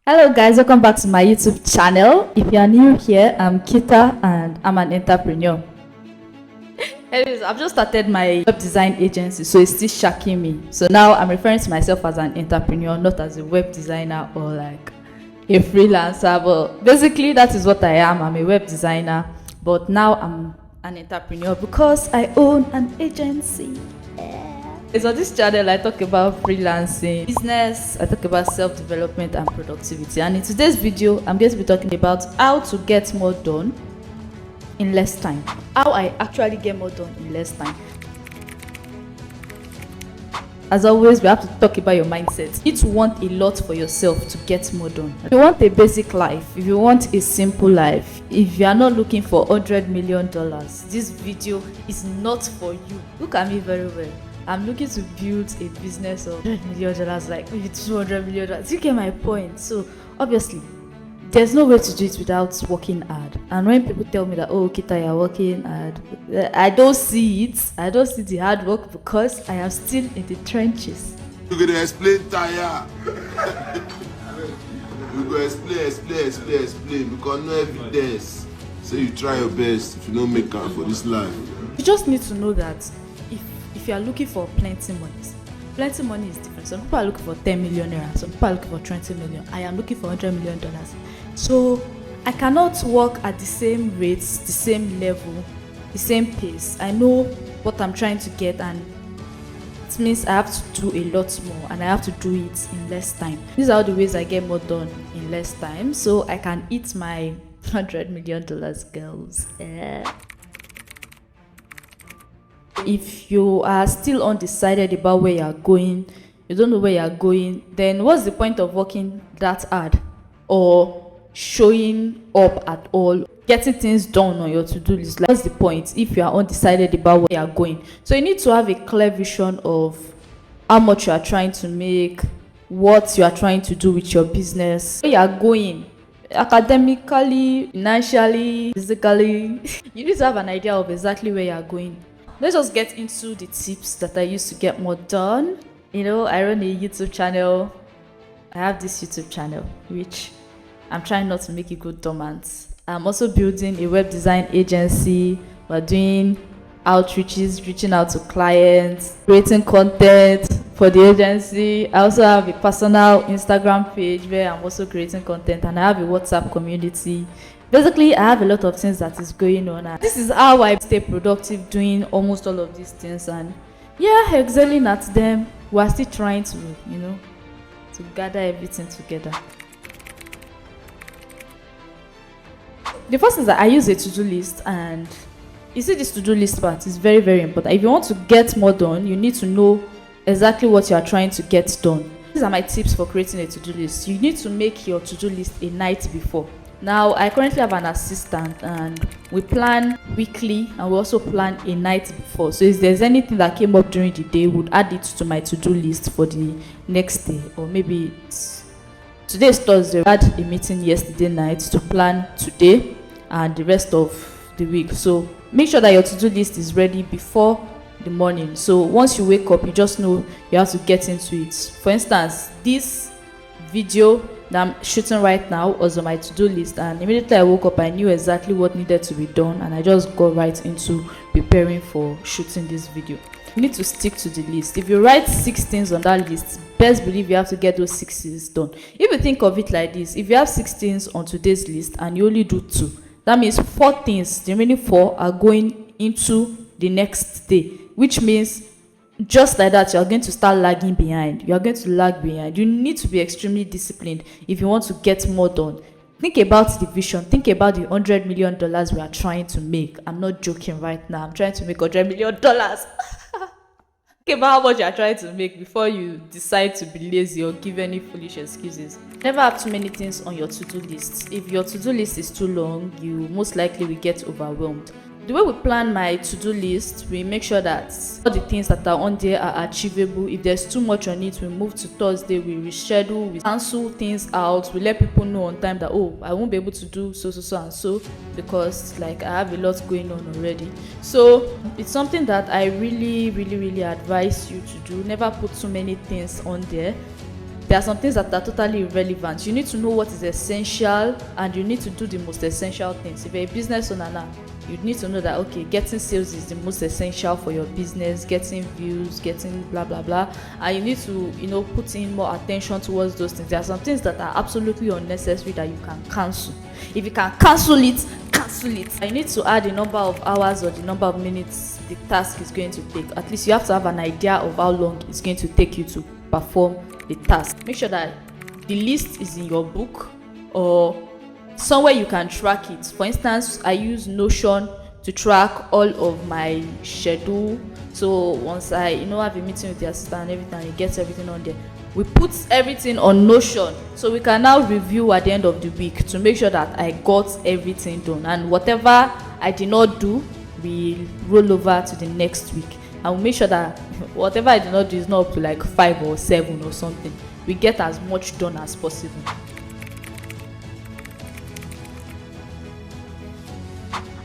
Hello guys, welcome back to my YouTube channel. If you are new here, I'm Kita and I'm an entrepreneur. Anyways, I've just started my web design agency, so it's still shocking me. So now I'm referring to myself as an entrepreneur, not as a web designer or like a freelancer. But basically that is what I am. I'm a web designer, but now I'm an entrepreneur because I own an agency. So on this channel, I talk about freelancing, business, I talk about self-development and productivity. And in today's video, I'm going to be talking about how to get more done in less time. How I actually get more done in less time. As always, we have to talk about your mindset. You need to want a lot for yourself to get more done. If you want a basic life, if you want a simple life, if you are not looking for $100 million, this video is not for you. Look at me very well. I'm looking to build a business of $100 million, like maybe $200 million. You get my point? So obviously, there's no way to do it without working hard. And when people tell me that, oh, Kita, you're working hard, I don't see it. I don't see the hard work because I am still in the trenches. You're gonna explain tire. You go explain because no evidence. So you try your best if you don't make it for this life. You just need to know that if you are looking for plenty money is different. Some people are looking for 10 million naira, some people are looking for 20 million. I am looking for $100 million. So I cannot work at the same rates, the same level, the same pace. I know what I'm trying to get, and it means I have to do a lot more and I have to do it in less time. These are the ways I get more done in less time, so I can eat my $100 million girls. If you are still undecided about where you are going, you don't know where you are going, then what's the point of working that hard or showing up at all, getting things done on your to-do list? Like, what's the point if you are undecided about where you are going? So you need to have a clear vision of how much you are trying to make, what you are trying to do with your business, where you are going academically, financially, physically. You need to have an idea of exactly where you are going. Let's just get into the tips that I use to get more done. You know, I run a YouTube channel. I have this YouTube channel, which I'm trying not to make it go dormant. I'm also building a web design agency. We're doing outreaches, reaching out to clients, creating content for the agency. I also have a personal Instagram page where I'm also creating content, and I have a WhatsApp community. Basically, I have a lot of things that is going on, and this is how I stay productive doing almost all of these things. And yeah, excelling at them. We're still trying to, to gather everything together. The first is that I use a to-do list, and you see, this to-do list part is very, very important. If you want to get more done, you need to know exactly what you are trying to get done. These are my tips for creating a to-do list. You need to make your to-do list a night before. Now, I currently have an assistant, and we plan weekly, and we also plan a night before. So if there's anything that came up during the day, we'll add it to my to-do list for the next day. Or maybe today is Thursday. We had a meeting yesterday night to plan today and the rest of the week. So make sure that your to-do list is ready before the morning. So once you wake up, you just know you have to get into it. For instance, this video that I'm shooting right now was on my to-do list, and immediately I woke up, I knew exactly what needed to be done, and I just got right into preparing for shooting this video. You need to stick to the list. If you write 6 things on that list, best believe you have to get those 6 things done. If you think of it like this, if you have 6 things on today's list and you only do 2, that means 4 things, the remaining 4 are going into the next day, which means just like that, you're going to start lagging behind. You're going to lag behind. You need to be extremely disciplined if you want to get more done. Think about the vision. Think about the $100 million we are trying to make. I'm not joking right now. I'm trying to make $100 million. Think about how much you are trying to make before you decide to be lazy or give any foolish excuses. Never have too many things on your to-do list. If your to-do list is too long, you most likely will get overwhelmed. The way we plan my to-do list, we make sure that all the things that are on there are achievable. If there's too much on it, we move to Thursday, we reschedule, we cancel things out, we let people know on time that, oh, I won't be able to do so and so because like I have a lot going on already. So it's something that I really advise you to do. Never put too many things on there. there are some things that are totally irrelevant. You need to know what is essential, and you need to do the most essential things. If you're a business owner now, you need to know that, okay, getting sales is the most essential for your business, getting views, getting blah blah blah, and you need to, put in more attention towards those things. There are some things that are absolutely unnecessary that you can cancel. If you can cancel it, cancel it. You need to add the number of hours or the number of minutes the task is going to take. At least you have to have an idea of how long it's going to take you to perform the task. Make sure that the list is in your book or somewhere you can track it. For instance, I use Notion to track all of my schedule. So once I have a meeting with the assistant and everything, it gets everything on there. We put everything on Notion, so we can now review at the end of the week to make sure that I got everything done, and whatever I did not do, we roll over to the next week, and we make sure that whatever I did not do is not up to like 5 or 7 or something. We get as much done as possible.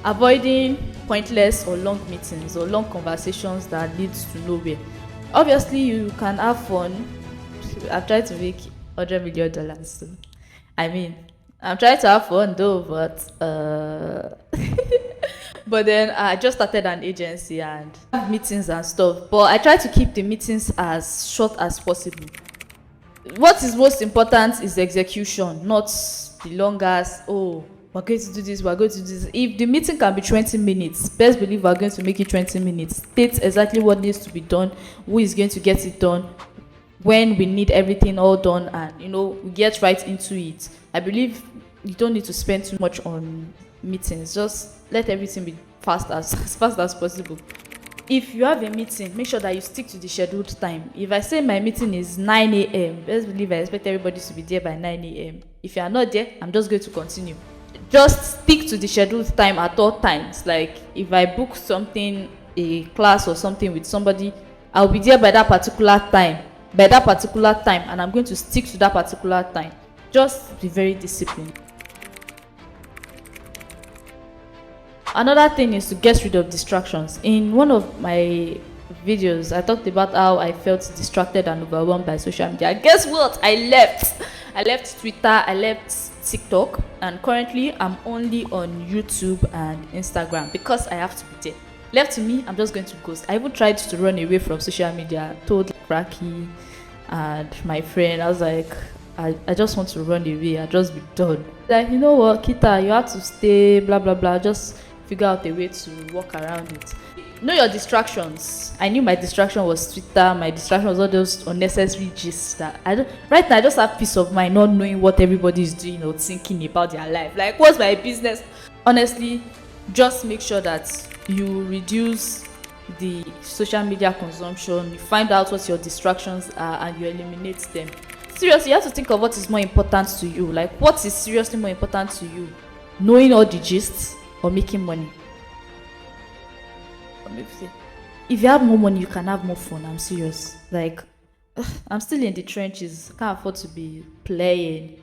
Avoiding pointless or long meetings or long conversations that leads to nowhere. Obviously, you can have fun. I've tried to make $100 million. So, I'm trying to have fun though, but but then I just started an agency and have meetings and stuff. But I try to keep the meetings as short as possible. What is most important is execution, not the longest. Oh, we're going to do this, we're going to do this. If the meeting can be 20 minutes, best believe we're going to make it 20 minutes. State exactly what needs to be done, who is going to get it done, when we need everything all done, and we get right into it. I believe you don't need to spend too much on meetings. Just let everything be fast as possible. If you have a meeting, make sure that you stick to the scheduled time. If I say my meeting is 9 a.m., best believe I expect everybody to be there by 9 a.m. If you are not there, I'm just going to continue. Just stick to the scheduled time at all times. Like if I book something, a class or something with somebody, I'll be there by that particular time, and I'm going to stick to that particular time. Just be very disciplined. Another thing is to get rid of distractions. In one of my videos, I talked about how I felt distracted and overwhelmed by social media. Guess what? I left Twitter, I left TikTok, and currently I'm only on YouTube and Instagram because I have to be there. Left to me, I'm just going to ghost. I even tried to run away from social media. Told Cracky and my friend, I was like, I just want to run away. I just be done. Like, you know what, Kita, you have to stay, blah blah blah. Just figure out a way to work around it. Know your distractions. I knew my distraction was Twitter. My distraction was all those unnecessary gists that right now I just have peace of mind not knowing what everybody is doing or thinking about their life. Like, what's my business? Honestly, just make sure that you reduce the social media consumption. You find out what your distractions are and you eliminate them. Seriously, you have to think of what is more important to you. Like, what is seriously more important to you? Knowing all the gists or making money? If you have more money, you can have more fun. I'm serious. Like, I'm still in the trenches. Can't afford to be playing.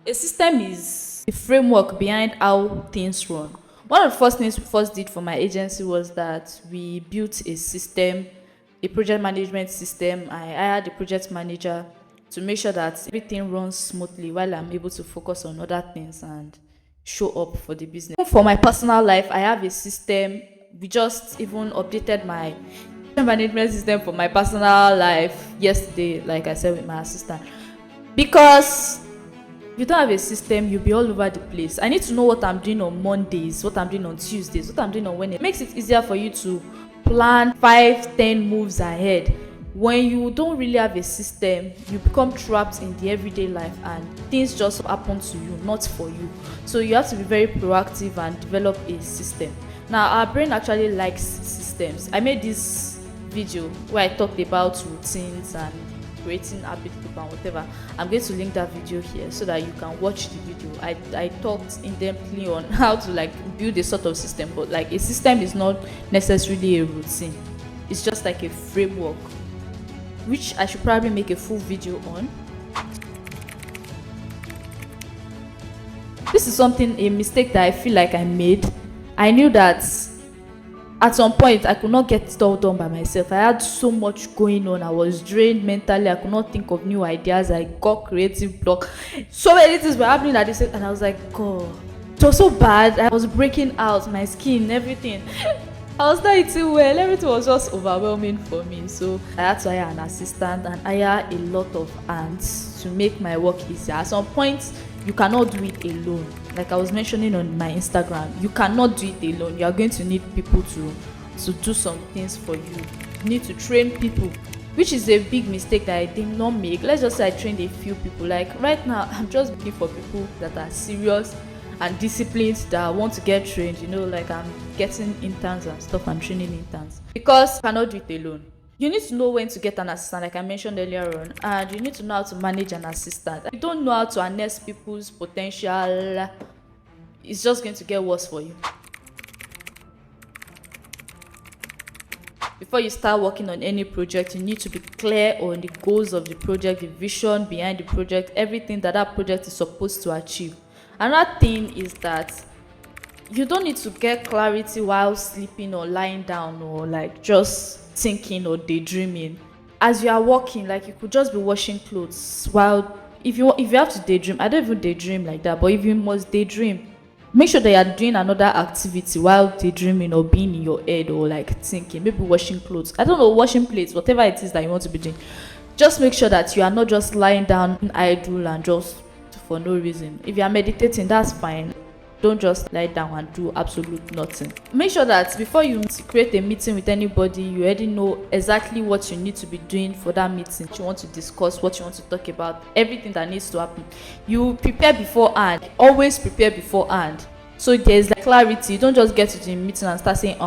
A system is a framework behind how things run. One of the first things we first did for my agency was that we built a system, a project management system. I hired a project manager to make sure that everything runs smoothly while I'm able to focus on other things and show up for the business. For my personal life, I have a system. We just even updated my management system for my personal life yesterday, like I said, with my assistant. Because if you don't have a system, you'll be all over the place. I need to know what I'm doing on Mondays, what I'm doing on Tuesdays, what I'm doing on Wednesdays. It makes it easier for you to plan 5-10 moves ahead. When you don't really have a system, you become trapped in the everyday life and things just happen to you, not for you. So you have to be very proactive and develop a system. Now, our brain actually likes systems. I made this video where I talked about routines and creating habit loop and whatever. I'm going to link that video here so that you can watch the video. I talked in depthly on how to build a sort of system, but a system is not necessarily a routine. It's just like a framework, which I should probably make a full video on. This is a mistake that I feel like I made. I knew that at some point I could not get it all done by myself. I had so much going on. I was drained mentally. I could not think of new ideas. I got creative block. So many things were happening at the same, and I was like, God, it was so bad. I was breaking out, my skin, everything. I was not eating well. Everything was just overwhelming for me. So I had to hire an assistant and hire a lot of hands to make my work easier. At some point, you cannot do it alone. Like I was mentioning on my Instagram, you cannot do it alone. You are going to need people to do some things for you. You need to train people, which is a big mistake that I did not make. Let's just say I trained a few people. Like right now, I'm just looking for people that are serious and disciplined, that want to get trained. Like I'm getting interns and stuff and training interns, because you cannot do it alone. You need to know when to get an assistant, like I mentioned earlier on, and you need to know how to manage an assistant. If you don't know how to harness people's potential, it's just going to get worse for you. Before you start working on any project, you need to be clear on the goals of the project, the vision behind the project, everything that project is supposed to achieve. Another thing is that you don't need to get clarity while sleeping or lying down or like just thinking or daydreaming. As you are working, like you could just be washing clothes while, if you have to daydream, I don't even daydream like that, but if you must daydream, make sure that you are doing another activity while daydreaming or being in your head or like thinking, maybe washing clothes, I don't know, washing plates, whatever it is that you want to be doing. Just make sure that you are not just lying down idle and just for no reason. If you are meditating, that's fine. Don't just lie down and do absolute nothing. Make sure that before you create a meeting with anybody, you already know exactly what you need to be doing for that meeting. What you want to discuss, what you want to talk about, everything that needs to happen. You prepare beforehand. Always prepare beforehand. So there's like clarity. You don't just get to the meeting and start saying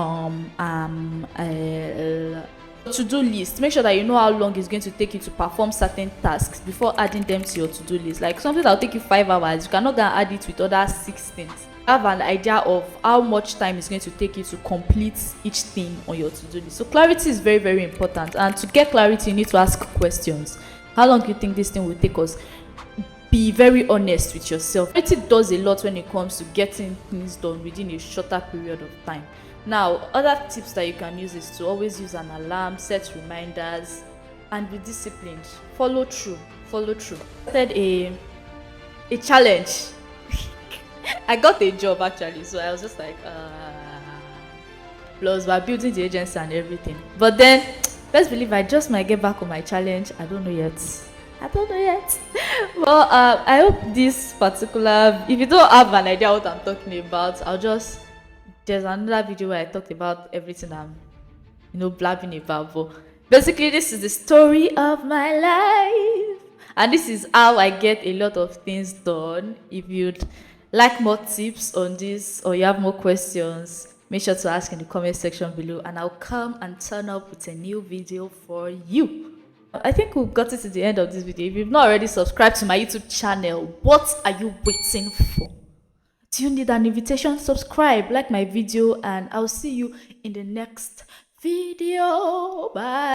to-do list. Make sure that you know how long it's going to take you to perform certain tasks before adding them to your to-do list. Like something that will take you 5 hours, you cannot go and add it with other 6 things. Have an idea of how much time it's going to take you to complete each thing on your to-do list. So clarity is very, very important, and to get clarity you need to ask questions. How long do you think this thing will take us? Be very honest with yourself. Clarity does a lot when it comes to getting things done within a shorter period of time. Now, other tips that you can use is to always use an alarm, set reminders, and be disciplined. Follow through. I started a challenge. I got a job actually, so I was just like, plus we're building the agency and everything. But then, let's believe I just might get back on my challenge. I don't know yet. Well, I hope this particular, if you don't have an idea what I'm talking about, there's another video where I talked about everything I'm, blabbing about. But basically, this is the story of my life. And this is how I get a lot of things done. If you'd like more tips on this or you have more questions, make sure to ask in the comment section below, and I'll come and turn up with a new video for you. I think we've got to the end of this video. If you've not already subscribed to my YouTube channel, what are you waiting for? Do you need an invitation? Subscribe, like my video, and I'll see you in the next video. Bye.